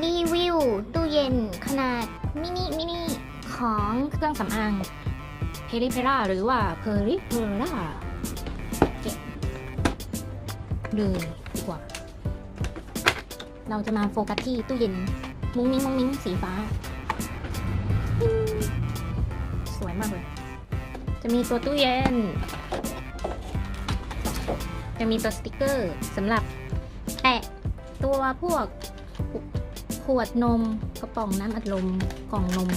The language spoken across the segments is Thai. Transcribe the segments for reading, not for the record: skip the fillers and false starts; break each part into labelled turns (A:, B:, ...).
A: รีวิวตู้เย็นขนาดมินิของเครื่องสำอางเพริเพราหรือว่าเพริเพราเก็บเลยดีกว่าเราจะมาโฟกัสที่ตู้เย็นมุ้งมิ้งสีฟ้าสวยมากเลยจะมีตัวตู้เย็นจะมีตัวสติกเกอร์สำหรับแปะตัวพวกขวดนมกระป๋องน้ำอัดลมกล่องนม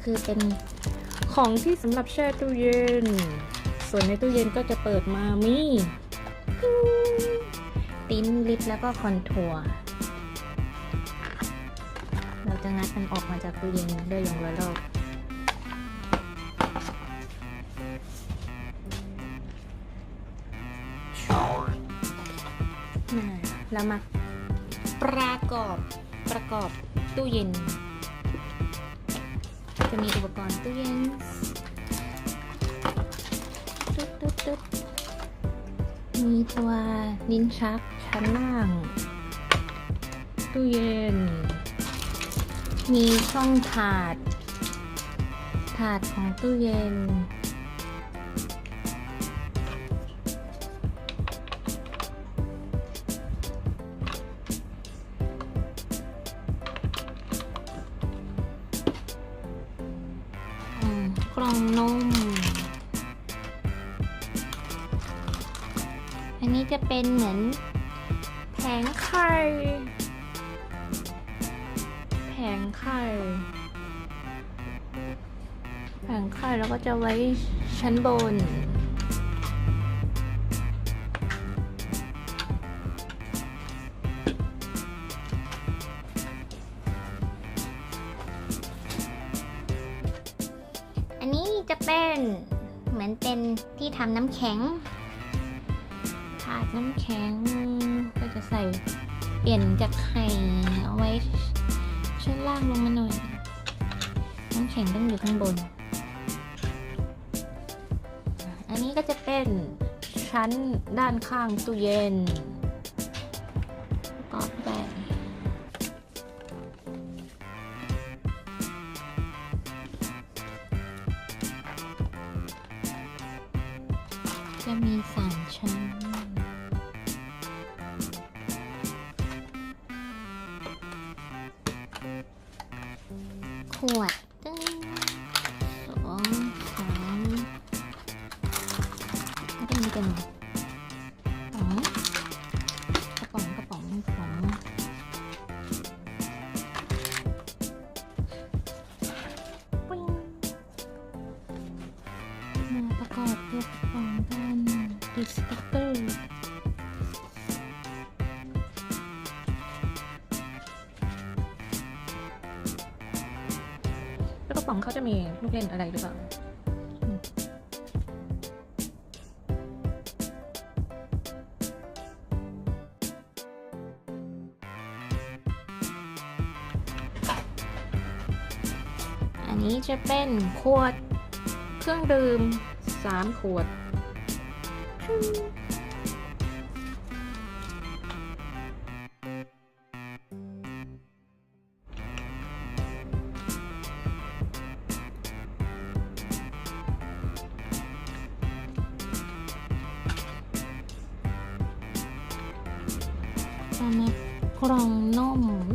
A: คือเป็นของที่สำหรับแช่ตู้เย็นส่วนในตู้เย็นก็จะเปิดมามีติ้นลิปแล้วก็คอนทัวร์เราจะงัดมันออกมาจากตู้เย็นได้อย่างไรรอบแล้วมาประกอบตู้เย็นจะมีอุปกรณ์ตู้เย็นตึ๊ดมีตัวลิ้นชักชั้นล่างตู้เย็นมีช่องถาดของตู้เย็นกล่องนมอันนี้จะเป็นเหมือนแผงไข่แล้วก็จะไว้ชั้นบนอันนี้จะเป็นเหมือนเป็นที่ทำน้ำแข็งถาดน้ำแข็งก็จะใส่เปลี่ยนจากไข่เอาไว้ชั้นล่างลงมาหน่อยน้ำแข็งต้องอยู่ข้างบนอันนี้ก็จะเป็นชั้นด้านข้างตู้เย็นก็แบบจะมี3 ชั้นขวดตึ้ง2 3ก็จะมีเป็นกระป๋องของปิ้งมาประกอบตัวกระป๋องกันติดสติ๊กเกอร์แล้วกระป๋องเขาจะมีลูกเล่นอะไรหรือเปล่าอันนี้จะเป็นขวดเครื่องดื่ม3 ขวดมากล่องนมแ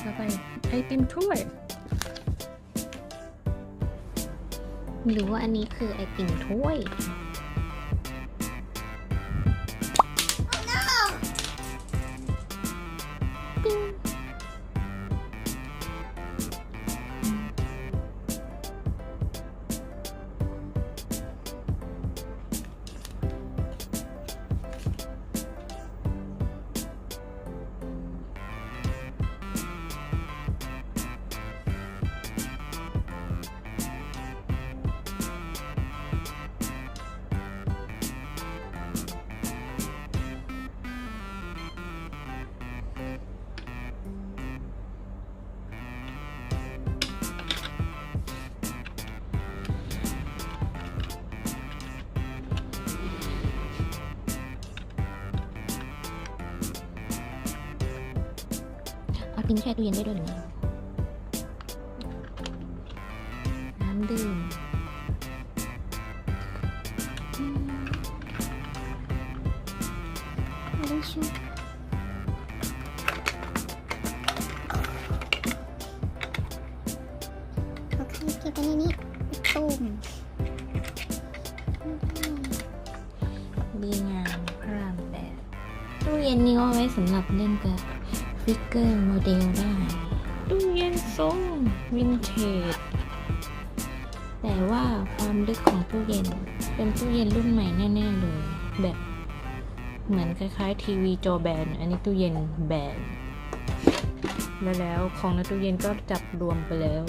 A: ล้วไปไอติมถ้วย หรือว่าอันนี้คือไอติมถ้วยปิ้งเอาทิ้งแช่ตู้เย็นได้ด้วยหรือไงน้ำดื่มอะไรชูโอเคเก็บไปในนี้ตูมดีงามพระรามแปดตู้เย็นนี้เอาไว้สำหรับเล่นกับฟิกเกอร์โมเดลได้ตู้เย็นทรงวินเทจแต่ว่าความลึกของตู้เย็นเป็นตู้เย็นรุ่นใหม่แน่ๆเลยแบบเหมือนคล้ายๆทีวีจอแบนอันนี้ตู้เย็นแบนแล้วของในตู้เย็นก็จับรวมไปแล้ว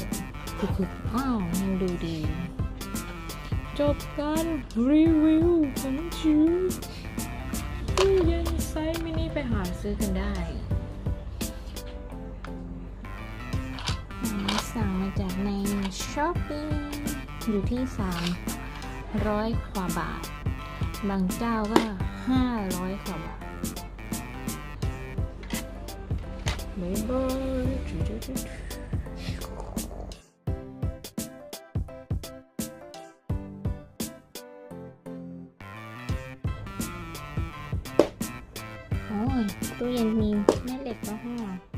A: คืออ้าวยังดูดีจบการรีวิวของชิวตู้เย็นไซส์มินิไปหาซื้อกันได้สั่งมาจากใน Shopee อยู่ที่300 กว่าบาทบางเจ้าก็500 กว่าบาทบ๊ายบายโอ้ยตู้เย็นมีแม่เหล็กแล้วค่ะ